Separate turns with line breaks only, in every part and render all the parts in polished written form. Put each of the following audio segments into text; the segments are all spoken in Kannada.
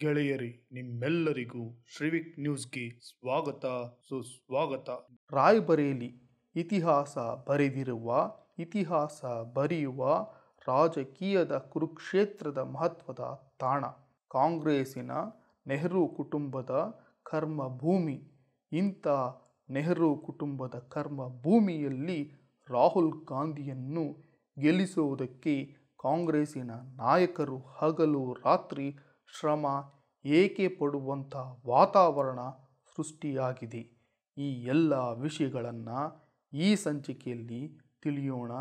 ಗೆಳೆಯರಿ, ನಿಮ್ಮೆಲ್ಲರಿಗೂ ಶ್ರೀವಿಕ್ ನ್ಯೂಸ್ಗೆ ಸ್ವಾಗತ ಸುಸ್ವಾಗತ.
ರಾಯ್ಬರೇಲಿ ಇತಿಹಾಸ ಬರೆದಿರುವ, ಇತಿಹಾಸ ಬರೆಯುವ ರಾಜಕೀಯದ ಕುರುಕ್ಷೇತ್ರದ ಮಹತ್ವದ ತಾಣ, ಕಾಂಗ್ರೆಸ್ಸಿನ ನೆಹರು ಕುಟುಂಬದ ಕರ್ಮಭೂಮಿ. ಇಂಥ ನೆಹರು ಕುಟುಂಬದ ಕರ್ಮಭೂಮಿಯಲ್ಲಿ ರಾಹುಲ್ ಗಾಂಧಿಯನ್ನು ಗೆಲ್ಲಿಸುವುದಕ್ಕೆ ಕಾಂಗ್ರೆಸ್ಸಿನ ನಾಯಕರು ಹಗಲು ರಾತ್ರಿ ಶ್ರಮ ಏಕೆ ಪಡುವಂಥ ವಾತಾವರಣ ಸೃಷ್ಟಿಯಾಗಿದೆ. ಈ ಎಲ್ಲ ವಿಷಯಗಳನ್ನು ಈ ಸಂಚಿಕೆಯಲ್ಲಿ ತಿಳಿಯೋಣ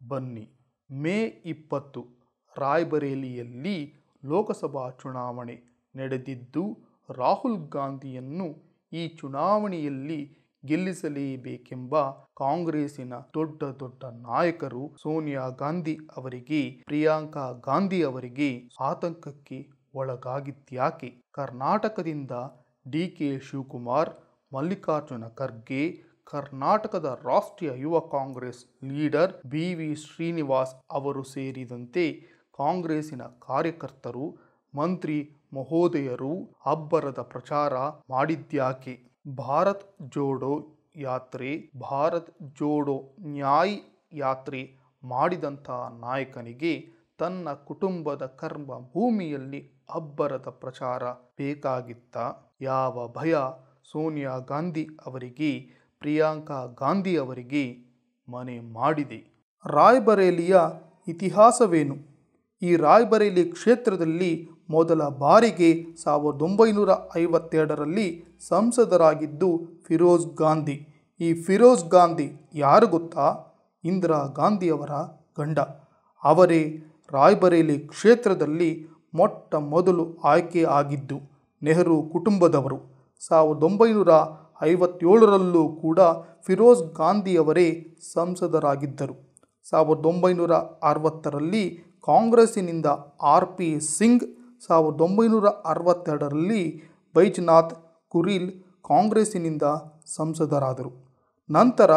ಬನ್ನಿ. ಮೇ 20 ರಾಯ್ಬರೇಲಿಯಲ್ಲಿ ಲೋಕಸಭಾ ಚುನಾವಣೆ ನಡೆದಿದ್ದು, ರಾಹುಲ್ ಗಾಂಧಿಯನ್ನು ಈ ಚುನಾವಣೆಯಲ್ಲಿ ಗೆಲ್ಲಿಸಲೇಬೇಕೆಂಬ ಕಾಂಗ್ರೆಸ್ಸಿನ ದೊಡ್ಡ ನಾಯಕರು ಸೋನಿಯಾ ಗಾಂಧಿ ಅವರಿಗೆ, ಪ್ರಿಯಾಂಕಾ ಗಾಂಧಿ ಅವರಿಗೆ ಆತಂಕಕ್ಕೆ ಒಳಗಾಗಿದ್ಯಾಕೆ? ಕರ್ನಾಟಕದಿಂದ ಡಿ.ಕೆ. ಶಿವಕುಮಾರ್, ಮಲ್ಲಿಕಾರ್ಜುನ ಖರ್ಗೆ, ಕರ್ನಾಟಕದ ರಾಷ್ಟ್ರೀಯ ಯುವ ಕಾಂಗ್ರೆಸ್ ಲೀಡರ್ ಬಿ.ವಿ. ಶ್ರೀನಿವಾಸ್ ಅವರು ಸೇರಿದಂತೆ ಕಾಂಗ್ರೆಸ್ಸಿನ ಕಾರ್ಯಕರ್ತರು, ಮಂತ್ರಿ ಮಹೋದಯರು ಅಬ್ಬರದ ಪ್ರಚಾರ ಮಾಡಿದ್ಯಾಕೆ? ಭಾರತ್ ಜೋಡೋ ಯಾತ್ರೆ, ಭಾರತ್ ಜೋಡೋ ನ್ಯಾಯ್ ಯಾತ್ರೆ ಮಾಡಿದಂಥ ನಾಯಕನಿಗೆ ತನ್ನ ಕುಟುಂಬದ ಕರ್ಮ ಭೂಮಿಯಲ್ಲಿ ಅಬ್ಬರದ ಪ್ರಚಾರ ಬೇಕಾಗಿತ್ತ? ಯಾವ ಭಯ ಸೋನಿಯಾ ಗಾಂಧಿ ಅವರಿಗೆ, ಪ್ರಿಯಾಂಕಾ ಗಾಂಧಿ ಅವರಿಗೆ ಮನೆ ಮಾಡಿದೆ? ರಾಯ್ಬರೇಲಿಯ ಇತಿಹಾಸವೇನು? ಈ ರಾಯ್ಬರೇಲಿ ಕ್ಷೇತ್ರದಲ್ಲಿ ಮೊದಲ ಬಾರಿಗೆ 1952ರಲ್ಲಿ ಸಂಸದರಾಗಿದ್ದು ಫಿರೋಜ್ ಗಾಂಧಿ. ಈ ಫಿರೋಜ್ ಗಾಂಧಿ ಯಾರು ಗೊತ್ತಾ? ಇಂದಿರಾ ಗಾಂಧಿಯವರ ಗಂಡ. ಅವರೇ ರಾಯ್ಬರೇಲಿ ಕ್ಷೇತ್ರದಲ್ಲಿ ಮೊಟ್ಟ ಮೊದಲು ಆಯ್ಕೆ ಆಗಿದ್ದು ನೆಹರು ಕುಟುಂಬದವರು. 1957ರಲ್ಲೂ ಕೂಡ ಫಿರೋಜ್ ಗಾಂಧಿಯವರೇ ಸಂಸದರಾಗಿದ್ದರು. 1960ರಲ್ಲಿ ಕಾಂಗ್ರೆಸ್ಸಿನಿಂದ ಆರ್.ಪಿ. ಸಿಂಗ್, 1962ರಲ್ಲಿ ಬೈಜನಾಥ್ ಕುರಿಲ್ ಕಾಂಗ್ರೆಸ್ಸಿನಿಂದ ಸಂಸದರಾದರು. ನಂತರ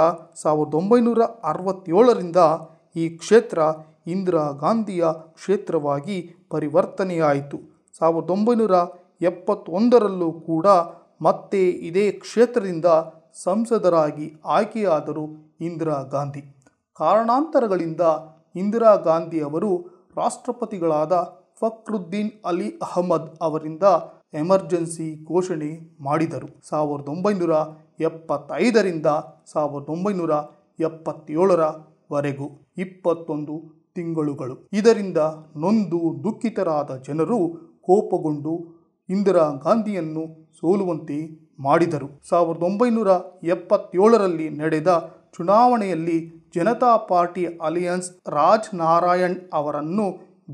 1967ರಿಂದ ಈ ಕ್ಷೇತ್ರ ಇಂದಿರಾ ಗಾಂಧಿಯ ಕ್ಷೇತ್ರವಾಗಿ ಪರಿವರ್ತನೆಯಾಯಿತು. 1971ರಲ್ಲೂ ಕೂಡ ಮತ್ತೆ ಇದೇ ಕ್ಷೇತ್ರದಿಂದ ಸಂಸದರಾಗಿ ಆಯ್ಕೆಯಾದರು ಇಂದಿರಾ ಗಾಂಧಿ. ಕಾರಣಾಂತರಗಳಿಂದ ಇಂದಿರಾ ಗಾಂಧಿ ಅವರು ರಾಷ್ಟ್ರಪತಿಗಳಾದ ಫಕ್ರುದ್ದೀನ್ ಅಲಿ ಅಹಮದ್ ಅವರಿಂದ ಎಮರ್ಜೆನ್ಸಿ ಘೋಷಣೆ ಮಾಡಿದರು. 1975ರಿಂದ 1977ರವರೆಗೂ 21 ತಿಂಗಳುಗಳು. ಇದರಿಂದ ನೊಂದು ದುಃಖಿತರಾದ ಜನರು ಕೋಪಗೊಂಡು ಇಂದಿರಾ ಗಾಂಧಿಯನ್ನು ಸೋಲುವಂತೆ ಮಾಡಿದರು. 1977ರಲ್ಲಿ ನಡೆದ ಚುನಾವಣೆಯಲ್ಲಿ ಜನತಾ ಪಾರ್ಟಿ ಅಲಿಯನ್ಸ್ ರಾಜ್ ನಾರಾಯಣ್ ಅವರನ್ನು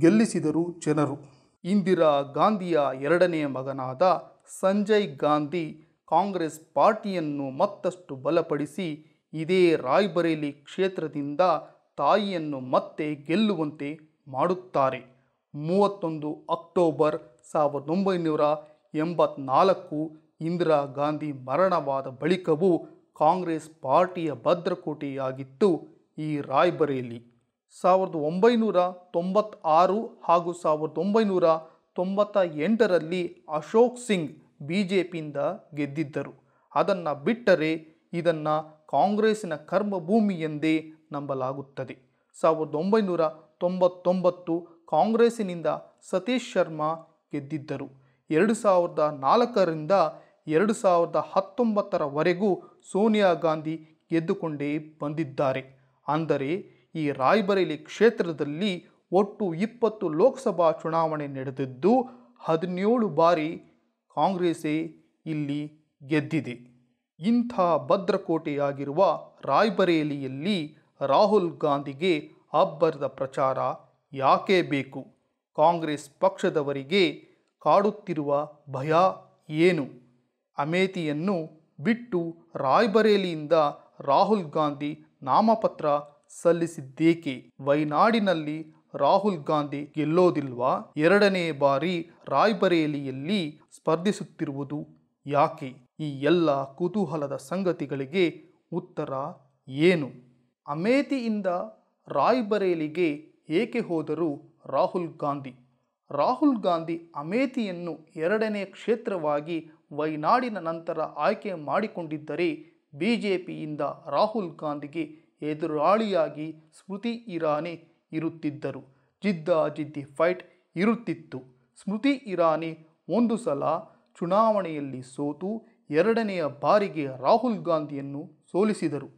ಗೆಲ್ಲಿಸಿದರು ಜನರು. ಇಂದಿರಾ ಗಾಂಧಿಯ ಎರಡನೇ ಮಗನಾದ ಸಂಜಯ್ ಗಾಂಧಿ ಕಾಂಗ್ರೆಸ್ ಪಾರ್ಟಿಯನ್ನು ಮತ್ತಷ್ಟು ಬಲಪಡಿಸಿ ಇದೇ ರಾಯ್ಬರೇಲಿ ಕ್ಷೇತ್ರದಿಂದ ತಾಯಿಯನ್ನು ಮತ್ತೆ ಗೆಲ್ಲುವಂತೆ ಮಾಡುತ್ತಾರೆ. 31 ಅಕ್ಟೋಬರ್ 1984 ಇಂದಿರಾ ಗಾಂಧಿ ಮರಣವಾದ ಬಳಿಕವೂ ಕಾಂಗ್ರೆಸ್ ಪಾರ್ಟಿಯ ಭದ್ರಕೋಟೆಯಾಗಿತ್ತು ಈ ರಾಯ್ಬರೇಲಿ. 1996 ಹಾಗೂ 1998ರಲ್ಲಿ ಅಶೋಕ್ ಸಿಂಗ್ ಬಿಜೆಪಿಯಿಂದ ಗೆದ್ದಿದ್ದರು. ಅದನ್ನು ಬಿಟ್ಟರೆ ಇದನ್ನು ಕಾಂಗ್ರೆಸ್ಸಿನ ಕರ್ಮಭೂಮಿ ಎಂದೇ ನಂಬಲಾಗುತ್ತದೆ. 1999 ಕಾಂಗ್ರೆಸ್ಸಿನಿಂದ ಸತೀಶ್ ಶರ್ಮಾ ಗೆದ್ದಿದ್ದರು. 2004ರಿಂದ 2019ರವರೆಗೂ ಸೋನಿಯಾ ಗಾಂಧಿ ಗೆದ್ದುಕೊಂಡೇ ಬಂದಿದ್ದಾರೆ. ಅಂದರೆ ಈ ರಾಯ್ಬರೇಲಿ ಕ್ಷೇತ್ರದಲ್ಲಿ ಒಟ್ಟು 20 ಲೋಕಸಭಾ ಚುನಾವಣೆ ನಡೆದಿದ್ದು 17 ಬಾರಿ ಕಾಂಗ್ರೆಸ್ಸೇ ಇಲ್ಲಿ ಗೆದ್ದಿದೆ. ಇಂಥ ಭದ್ರಕೋಟೆಯಾಗಿರುವ ರಾಯ್ಬರೇಲಿಯಲ್ಲಿ ರಾಹುಲ್ ಗಾಂಧಿಗೆ ಅಬ್ಬರದ ಪ್ರಚಾರ ಯಾಕೆ ಬೇಕು? ಕಾಂಗ್ರೆಸ್ ಪಕ್ಷದವರಿಗೆ ಕಾಡುತ್ತಿರುವ ಭಯ ಏನು? ಅಮೇಥಿಯನ್ನು ಬಿಟ್ಟು ರಾಯ್ಬರೇಲಿಯಿಂದ ರಾಹುಲ್ ಗಾಂಧಿ ನಾಮಪತ್ರ ಸಲ್ಲಿಸಿದ್ದೇಕೆ? ವಯನಾಡಿನಲ್ಲಿ ರಾಹುಲ್ ಗಾಂಧಿ ಗೆಲ್ಲೋದಿಲ್ವಾ? ಎರಡನೇ ಬಾರಿ ರಾಯ್ಬರೇಲಿಯಲ್ಲಿ ಸ್ಪರ್ಧಿಸುತ್ತಿರುವುದು ಯಾಕೆ? ಈ ಎಲ್ಲ ಕುತೂಹಲದ ಸಂಗತಿಗಳಿಗೆ ಉತ್ತರ ಏನು? ಅಮೇಥಿಯಿಂದ ರಾಯ್ಬರೇಲಿಗೆ ಏಕೆ ಹೋದರು ರಾಹುಲ್ ಗಾಂಧಿ? ರಾಹುಲ್ ಗಾಂಧಿ ಅಮೇಥಿಯನ್ನು ಎರಡನೇ ಕ್ಷೇತ್ರವಾಗಿ ವಯನಾಡಿನ ನಂತರ ಆಯ್ಕೆ ಮಾಡಿಕೊಂಡಿದ್ದರೆ ಬಿಜೆಪಿಯಿಂದ ರಾಹುಲ್ ಗಾಂಧಿಗೆ ಎದುರಾಳಿಯಾಗಿ ಸ್ಮೃತಿ ಇರಾನಿ ಇರುತ್ತಿದ್ದರು. ಜಿದ್ದಾಜಿದ್ದಿ ಫೈಟ್ ಇರುತ್ತಿತ್ತು. ಸ್ಮೃತಿ ಇರಾನಿ ಒಂದು ಸಲ ಚುನಾವಣೆಯಲ್ಲಿ ಸೋತು ಎರಡನೆಯ ಬಾರಿಗೆ ರಾಹುಲ್ ಗಾಂಧಿಯನ್ನು ಸೋಲಿಸಿದರು.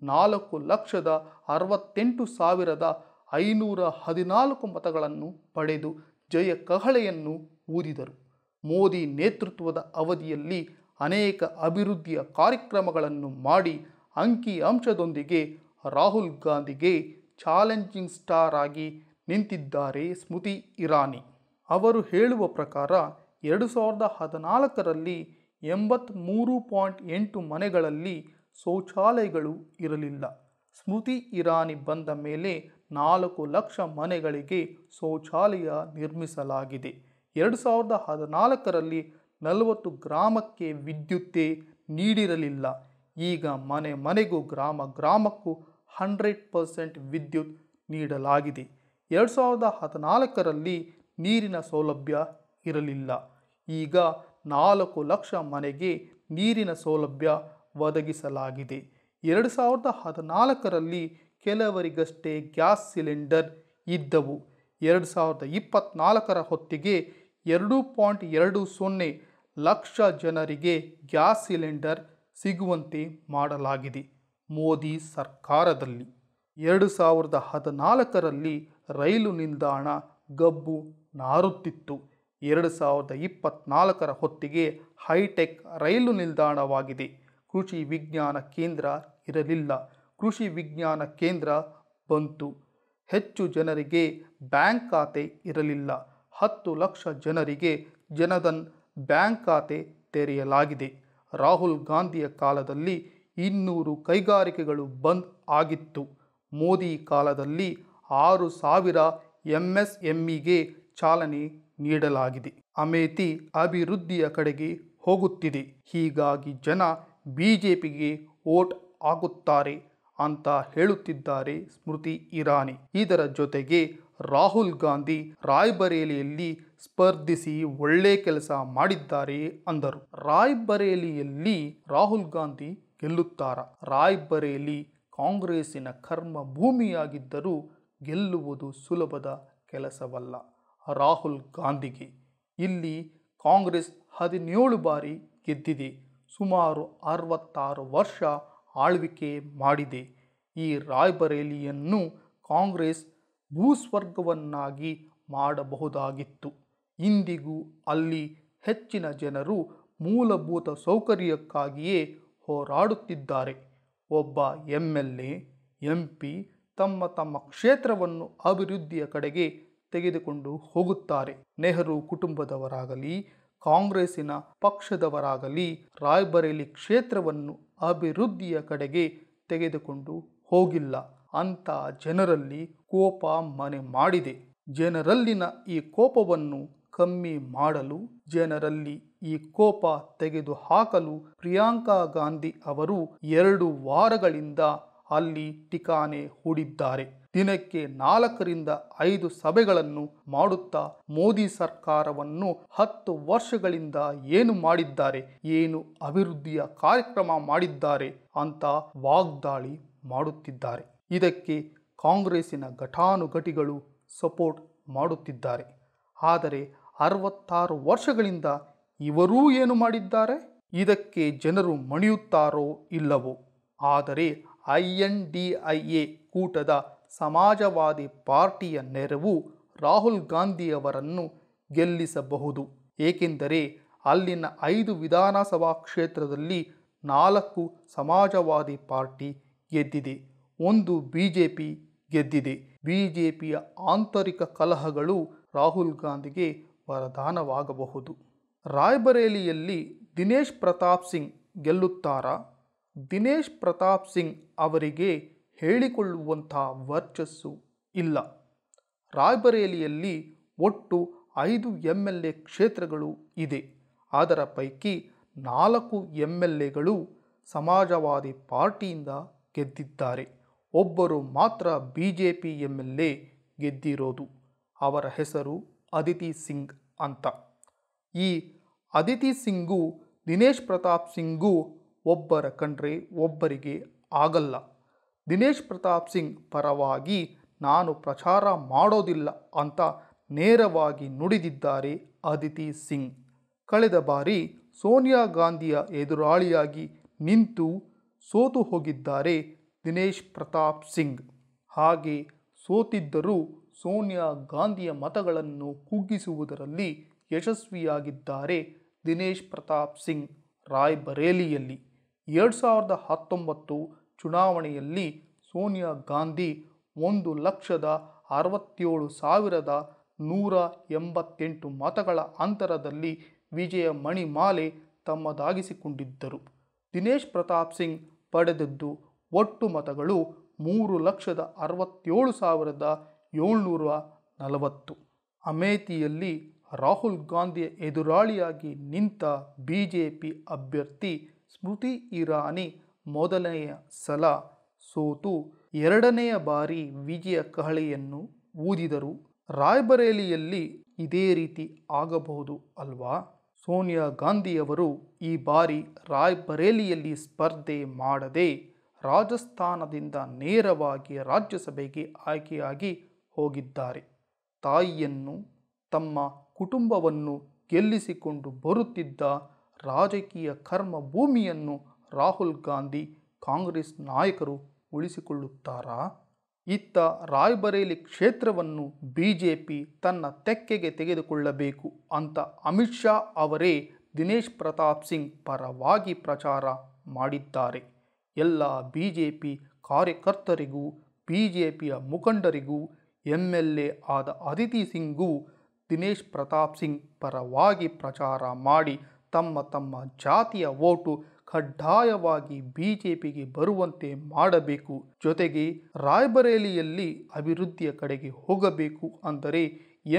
4,68,514 ಮತಗಳನ್ನು ಪಡೆದು ಜಯ ಕಹಳೆಯನ್ನು ಊದಿದರು. ಮೋದಿ ನೇತೃತ್ವದ ಅವಧಿಯಲ್ಲಿ ಅನೇಕ ಅಭಿವೃದ್ಧಿಯ ಕಾರ್ಯಕ್ರಮಗಳನ್ನು ಮಾಡಿ ಅಂಕಿ ಅಂಶದೊಂದಿಗೆ ರಾಹುಲ್ ಗಾಂಧಿಗೆ ಚಾಲೆಂಜಿಂಗ್ ಸ್ಟಾರ್ ಆಗಿ ನಿಂತಿದ್ದಾರೆ ಸ್ಮೃತಿ ಇರಾನಿ. ಅವರು ಹೇಳುವ ಪ್ರಕಾರ 2014ರಲ್ಲಿ 83.8 ಮನೆಗಳಲ್ಲಿ ಶೌಚಾಲಯಗಳು ಇರಲಿಲ್ಲ. ಸ್ಮೃತಿ ಇರಾನಿ ಬಂದ ಮೇಲೆ 4 ಲಕ್ಷ ಮನೆಗಳಿಗೆ ಶೌಚಾಲಯ ನಿರ್ಮಿಸಲಾಗಿದೆ. 2014ರಲ್ಲಿ 40 ಗ್ರಾಮಕ್ಕೆ ವಿದ್ಯುತ್ತೇ ನೀಡಿರಲಿಲ್ಲ. ಈಗ ಮನೆ ಮನೆಗೂ ಗ್ರಾಮ ಗ್ರಾಮಕ್ಕೂ 100% ವಿದ್ಯುತ್ ನೀಡಲಾಗಿದೆ. 2014ರಲ್ಲಿ ನೀರಿನ ಸೌಲಭ್ಯ ಇರಲಿಲ್ಲ. ಈಗ 4 ಲಕ್ಷ ಮನೆಗೆ ನೀರಿನ ಸೌಲಭ್ಯ ಒದಗಿಸಲಾಗಿದೆ. 2014ರಲ್ಲಿ ಕೆಲವರಿಗಷ್ಟೇ ಗ್ಯಾಸ್ ಸಿಲಿಂಡರ್ ಇದ್ದವು. 2024ರ ಹೊತ್ತಿಗೆ 2.20 ಲಕ್ಷ ಜನರಿಗೆ ಗ್ಯಾಸ್ ಸಿಲಿಂಡರ್ ಸಿಗುವಂತೆ ಮಾಡಲಾಗಿದೆ ಮೋದಿ ಸರ್ಕಾರದಲ್ಲಿ. 2014ರಲ್ಲಿ ರೈಲು ನಿಲ್ದಾಣ ಗಬ್ಬು ನಾರುತ್ತಿತ್ತು. 2024ರ ಹೊತ್ತಿಗೆ ಹೈಟೆಕ್ ರೈಲು ನಿಲ್ದಾಣವಾಗಿದೆ. ಕೃಷಿ ವಿಜ್ಞಾನ ಕೇಂದ್ರ ಇರಲಿಲ್ಲ. ಕೃಷಿ ವಿಜ್ಞಾನ ಕೇಂದ್ರ ಬಂತು. ಹೆಚ್ಚು ಜನರಿಗೆ ಬ್ಯಾಂಕ್ ಖಾತೆ ಇರಲಿಲ್ಲ. 10 ಲಕ್ಷ ಜನರಿಗೆ ಜನಧನ್ ಬ್ಯಾಂಕ್ ಖಾತೆ ತೆರೆಯಲಾಗಿದೆ. ರಾಹುಲ್ ಗಾಂಧಿಯ ಕಾಲದಲ್ಲಿ 200 ಕೈಗಾರಿಕೆಗಳು ಬಂದ್ ಆಗಿತ್ತು. ಮೋದಿ ಕಾಲದಲ್ಲಿ 6,000 MSMEಗೆ ಚಾಲನೆ ನೀಡಲಾಗಿದೆ. ಅಮೇಥಿ ಅಭಿವೃದ್ಧಿಯ ಕಡೆಗೆ ಹೋಗುತ್ತಿದೆ. ಹೀಗಾಗಿ ಜನ ಬಿಜೆಪಿಗೆ ವೋಟ್ ಹಾಕುತ್ತಾರೆ ಅಂತ ಹೇಳುತ್ತಿದ್ದಾರೆ ಸ್ಮೃತಿ ಇರಾನಿ. ಇದರ ಜೊತೆಗೆ ರಾಹುಲ್ ಗಾಂಧಿ ರಾಯ್ಬರೇಲಿಯಲ್ಲಿ ಸ್ಪರ್ಧಿಸಿ ಒಳ್ಳೆ ಕೆಲಸ ಮಾಡಿದ್ದಾರೆ ಅಂದರು. ರಾಯ್ಬರೇಲಿಯಲ್ಲಿ ರಾಹುಲ್ ಗಾಂಧಿ ಗೆಲ್ಲುತ್ತಾರಾ? ರಾಯ್ಬರೇಲಿ ಕಾಂಗ್ರೆಸ್ಸಿನ ಕರ್ಮ ಭೂಮಿಯಾಗಿದ್ದರೂ ಗೆಲ್ಲುವುದು ಸುಲಭದ ಕೆಲಸವಲ್ಲ ರಾಹುಲ್ ಗಾಂಧಿಗೆ. ಇಲ್ಲಿ ಕಾಂಗ್ರೆಸ್ 17 ಬಾರಿ ಗೆದ್ದಿದೆ. ಸುಮಾರು 66 ವರ್ಷ ಆಳ್ವಿಕೆ ಮಾಡಿದೆ. ಈ ರಾಯ್ಬರೇಲಿಯನ್ನು ಕಾಂಗ್ರೆಸ್ ಭೂಸ್ವರ್ಗವನ್ನಾಗಿ ಮಾಡಬಹುದಾಗಿತ್ತು. ಇಂದಿಗೂ ಅಲ್ಲಿ ಹೆಚ್ಚಿನ ಜನರು ಮೂಲಭೂತ ಸೌಕರ್ಯಕ್ಕಾಗಿಯೇ ಹೋರಾಡುತ್ತಿದ್ದಾರೆ. ಒಬ್ಬ MLA, MP ತಮ್ಮ ತಮ್ಮ ಕ್ಷೇತ್ರವನ್ನು ಅಭಿವೃದ್ಧಿಯ ಕಡೆಗೆ ತೆಗೆದುಕೊಂಡು ಹೋಗುತ್ತಾರೆ. ನೆಹರು ಕುಟುಂಬದವರಾಗಲಿ ಕಾಂಗ್ರೆಸ್ಸಿನ ಪಕ್ಷದವರಾಗಲಿ ರಾಯ್ಬರೇಲಿ ಕ್ಷೇತ್ರವನ್ನು ಅಭಿವೃದ್ಧಿಯ ಕಡೆಗೆ ತೆಗೆದುಕೊಂಡು ಹೋಗಿಲ್ಲ. ಅಂತ ಜನರಲ್ಲಿ ಕೋಪ ಮನೆ ಮಾಡಿದೆ. ಜನರಲ್ಲಿನ ಈ ಕೋಪವನ್ನು ಕಮ್ಮಿ ಮಾಡಲು, ಜನರಲ್ಲಿ ಈ ಕೋಪ ತೆಗೆದು ಹಾಕಲು ಪ್ರಿಯಾಂಕಾ ಗಾಂಧಿ ಅವರು 2 ವಾರಗಳಿಂದ ಅಲ್ಲಿ ಠಿಕಾಣೆ ಹೂಡಿದ್ದಾರೆ. ದಿನಕ್ಕೆ 4ರಿಂದ 5 ಸಭೆಗಳನ್ನು ಮಾಡುತ್ತಾ ಮೋದಿ ಸರ್ಕಾರವನ್ನು 10 ವರ್ಷಗಳಿಂದ ಏನು ಮಾಡಿದ್ದಾರೆ, ಏನು ಅಭಿವೃದ್ಧಿಯ ಕಾರ್ಯಕ್ರಮ ಮಾಡಿದ್ದಾರೆ ಅಂತ ವಾಗ್ದಾಳಿ ಮಾಡುತ್ತಿದ್ದಾರೆ. ಇದಕ್ಕೆ ಕಾಂಗ್ರೆಸ್ಸಿನ ಘಟಾನುಘಟಿಗಳು ಸಪೋರ್ಟ್ ಮಾಡುತ್ತಿದ್ದಾರೆ. ಆದರೆ 66 ವರ್ಷಗಳಿಂದ ಇವರೂ ಏನು ಮಾಡಿದ್ದಾರೆ? ಇದಕ್ಕೆ ಜನರು ಮಣಿಯುತ್ತಾರೋ ಇಲ್ಲವೋ. ಆದರೆ INDIA ಕೂಟದ ಸಮಾಜವಾದಿ ಪಾರ್ಟಿಯ ನೆರವು ರಾಹುಲ್ ಗಾಂಧಿಯವರನ್ನು ಗೆಲ್ಲಿಸಬಹುದು. ಏಕೆಂದರೆ ಅಲ್ಲಿನ 5 ವಿಧಾನಸಭಾ ಕ್ಷೇತ್ರದಲ್ಲಿ 4 ಸಮಾಜವಾದಿ ಪಾರ್ಟಿ ಗೆದ್ದಿದೆ, 1 ಬಿಜೆಪಿ ಗೆದ್ದಿದೆ. ಬಿಜೆಪಿಯ ಆಂತರಿಕ ಕಲಹಗಳು ರಾಹುಲ್ ಗಾಂಧಿಗೆ ವರದಾನವಾಗಬಹುದು. ರಾಯ್ಬರೇಲಿಯಲ್ಲಿ ದಿನೇಶ್ ಪ್ರತಾಪ್ ಸಿಂಗ್ ಗೆಲ್ಲುತ್ತಾರಾ? ದಿನೇಶ್ ಪ್ರತಾಪ್ ಸಿಂಗ್ ಅವರಿಗೆ ಹೇಳಿಕೊಳ್ಳುವಂಥ ವರ್ಚಸ್ಸು ಇಲ್ಲ. ರಾಯ್ಬರೇಲಿಯಲ್ಲಿ ಒಟ್ಟು 5 MLA ಕ್ಷೇತ್ರಗಳು ಇದೆ. ಅದರ ಪೈಕಿ 4 MLAಗಳು ಸಮಾಜವಾದಿ ಪಾರ್ಟಿಯಿಂದ ಗೆದ್ದಿದ್ದಾರೆ. ಒಬ್ಬರು ಮಾತ್ರ ಬಿಜೆಪಿ MLA ಗೆದ್ದಿರೋದು. ಅವರ ಹೆಸರು ಅದಿತಿ ಸಿಂಗ್ ಅಂತ. ಈ ಅದಿತಿ ಸಿಂಗೂ ದಿನೇಶ್ ಪ್ರತಾಪ್ ಸಿಂಗೂ ಒಬ್ಬರ ಕಂಡ್ರೆ ಒಬ್ಬರಿಗೆ ಆಗಲ್ಲ. ದಿನೇಶ್ ಪ್ರತಾಪ್ ಸಿಂಗ್ ಪರವಾಗಿ ನಾನು ಪ್ರಚಾರ ಮಾಡೋದಿಲ್ಲ ಅಂತ ನೇರವಾಗಿ ನುಡಿದಿದ್ದಾರೆ ಅದಿತಿ ಸಿಂಗ್. ಕಳೆದ ಬಾರಿ ಸೋನಿಯಾ ಗಾಂಧಿಯ ಎದುರಾಳಿಯಾಗಿ ನಿಂತು ಸೋತು ಹೋಗಿದ್ದಾರೆ ದಿನೇಶ್ ಪ್ರತಾಪ್ ಸಿಂಗ್. ಹಾಗೆ ಸೋತಿದ್ದರೂ ಸೋನಿಯಾ ಗಾಂಧಿಯ ಮತಗಳನ್ನು ಕುಗ್ಗಿಸುವುದರಲ್ಲಿ ಯಶಸ್ವಿಯಾಗಿದ್ದಾರೆ ದಿನೇಶ್ ಪ್ರತಾಪ್ ಸಿಂಗ್ ರಾಯ್ಬರೇಲಿಯಲ್ಲಿ. 2019 ಚುನಾವಣೆಯಲ್ಲಿ ಸೋನಿಯಾ ಗಾಂಧಿ 1,67,188 ಮತಗಳ ಅಂತರದಲ್ಲಿ ವಿಜಯ ಮಣಿಮಾಲೆ ತಮ್ಮದಾಗಿಸಿಕೊಂಡಿದ್ದರು. ದಿನೇಶ್ ಪ್ರತಾಪ್ ಸಿಂಗ್ ಪಡೆದದ್ದು ಒಟ್ಟು ಮತಗಳು 3,67,740. ಅಮೇಥಿಯಲ್ಲಿ ರಾಹುಲ್ ಗಾಂಧಿಯ ಎದುರಾಳಿಯಾಗಿ ನಿಂತ ಬಿಜೆಪಿ ಅಭ್ಯರ್ಥಿ ಸ್ಮೃತಿ ಇರಾನಿ ಮೊದಲನೆಯ ಸಲ ಸೋತು ಎರಡನೆಯ ಬಾರಿ ವಿಜಯ ಕಹಳೆಯನ್ನು ಊದಿದರು. ರಾಯ್ಬರೇಲಿಯಲ್ಲಿ ಇದೇ ರೀತಿ ಆಗಬಹುದು ಅಲ್ವಾ? ಸೋನಿಯಾ ಗಾಂಧಿಯವರು ಈ ಬಾರಿ ರಾಯ್ಬರೇಲಿಯಲ್ಲಿ ಸ್ಪರ್ಧೆ ಮಾಡದೆ ರಾಜಸ್ಥಾನದಿಂದ ನೇರವಾಗಿ ರಾಜ್ಯಸಭೆಗೆ ಆಯ್ಕೆಯಾಗಿ ಹೋಗಿದ್ದಾರೆ. ತಾಯಿಯನ್ನು, ತಮ್ಮ ಕುಟುಂಬವನ್ನು ಗೆಲ್ಲಿಸಿಕೊಂಡು ಬರುತ್ತಿದ್ದ ರಾಜಕೀಯ ಕರ್ಮಭೂಮಿಯನ್ನು ರಾಹುಲ್ ಗಾಂಧಿ ಕಾಂಗ್ರೆಸ್ ನಾಯಕರು ಉಳಿಸಿಕೊಳ್ಳುತ್ತಾರಾ? ಇತ್ತ ರಾಯ್ಬರೇಲಿ ಕ್ಷೇತ್ರವನ್ನು ಬಿಜೆಪಿ ತನ್ನ ತೆಕ್ಕೆಗೆ ತೆಗೆದುಕೊಳ್ಳಬೇಕು ಅಂತ ಅಮಿತ್ ಶಾ ಅವರೇ ದಿನೇಶ್ ಪ್ರತಾಪ್ ಸಿಂಗ್ ಪರವಾಗಿ ಪ್ರಚಾರ ಮಾಡಿದ್ದಾರೆ. ಎಲ್ಲ ಬಿಜೆಪಿ ಕಾರ್ಯಕರ್ತರಿಗೂ ಬಿಜೆಪಿಯ ಮುಖಂಡರಿಗೂ MLA ಆದ ಅದಿತಿ ಸಿಂಗೂ ದಿನೇಶ್ ಪ್ರತಾಪ್ ಸಿಂಗ್ ಪರವಾಗಿ ಪ್ರಚಾರ ಮಾಡಿ ತಮ್ಮ ತಮ್ಮ ಜಾತಿಯ ವೋಟು ಕಡ್ಡಾಯವಾಗಿ ಬಿಜೆಪಿಗೆ ಬರುವಂತೆ ಮಾಡಬೇಕು. ಜೊತೆಗೆ ರಾಯ್ಬರೇಲಿಯಲ್ಲಿ ಅಭಿವೃದ್ಧಿಯ ಕಡೆಗೆ ಹೋಗಬೇಕು ಅಂದರೆ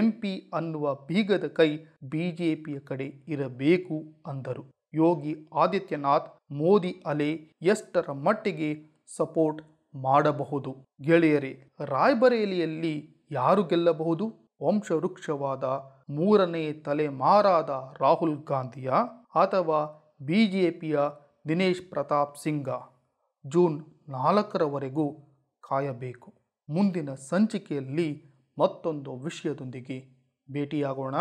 MP ಅನ್ನುವ ಬೀಗದ ಕೈ ಬಿಜೆಪಿಯ ಕಡೆ ಇರಬೇಕು ಅಂದರು. ಯೋಗಿ ಆದಿತ್ಯನಾಥ್ ಮೋದಿ ಅಲೆ ಎಷ್ಟರ ಮಟ್ಟಿಗೆ ಸಪೋರ್ಟ್ ಮಾಡಬಹುದು? ಗೆಳೆಯರೇ, ರಾಯ್ಬರೇಲಿಯಲ್ಲಿ ಯಾರು ಗೆಲ್ಲಬಹುದು? ವಂಶವೃಕ್ಷವಾದ ಮೂರನೇ ತಲೆಮಾರಾದ ರಾಹುಲ್ ಗಾಂಧಿಯ ಅಥವಾ ಬಿಜೆಪಿಯ ದಿನೇಶ್ ಪ್ರತಾಪ್ ಸಿಂಗ? ಜೂನ್ 4ರವರೆಗೂ ಕಾಯಬೇಕು. ಮುಂದಿನ ಸಂಚಿಕೆಯಲ್ಲಿ ಮತ್ತೊಂದು ವಿಷಯದೊಂದಿಗೆ ಭೇಟಿಯಾಗೋಣ.